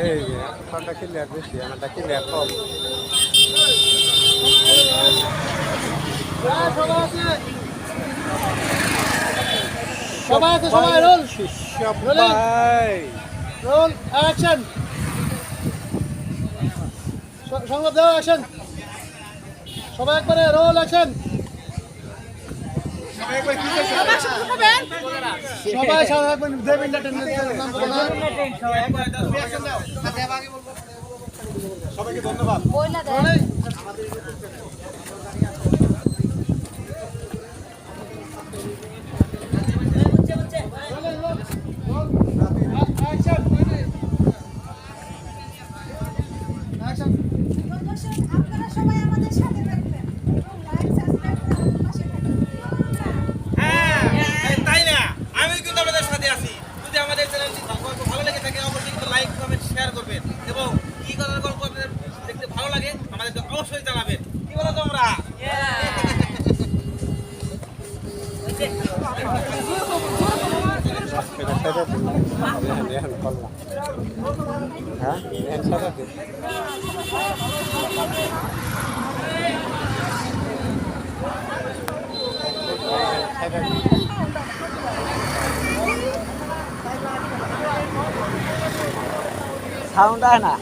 এই আপনারটা ক্লিয়ার বেশি আমারটা ক্লিয়ার কম। সবাই আছে, সবাই রোল সবাই রোল অ্যাকশন, সংলাপ দেওয়া অ্যাকশন, সবাই একবারে রোল অ্যাকশন। সবাই সারা রাখবেন, দেবেন না টেন্ডেন্সের নাম বলো না। সবাইকে ধন্যবাদ। আপনারা সবাই আমাদের সাথে থাকবেন, লাইক সাবস্ক্রাইব করে পাশে থাকবেন। তাই না, আমি কিন্তু আমাদের সাথে আছি। যদি আমাদের চ্যানেলটি ভালো লেগে থাকে অবশ্যই কিন্তু লাইক কমেন্ট শেয়ার করবেন এবং কি করার গল্প আপনাদের দেখতে ভালো লাগে আমাদেরকে অবশ্যই জানাবেন। কি বলো তোমরা? হ্যাঁ সাউন্ড আয় না।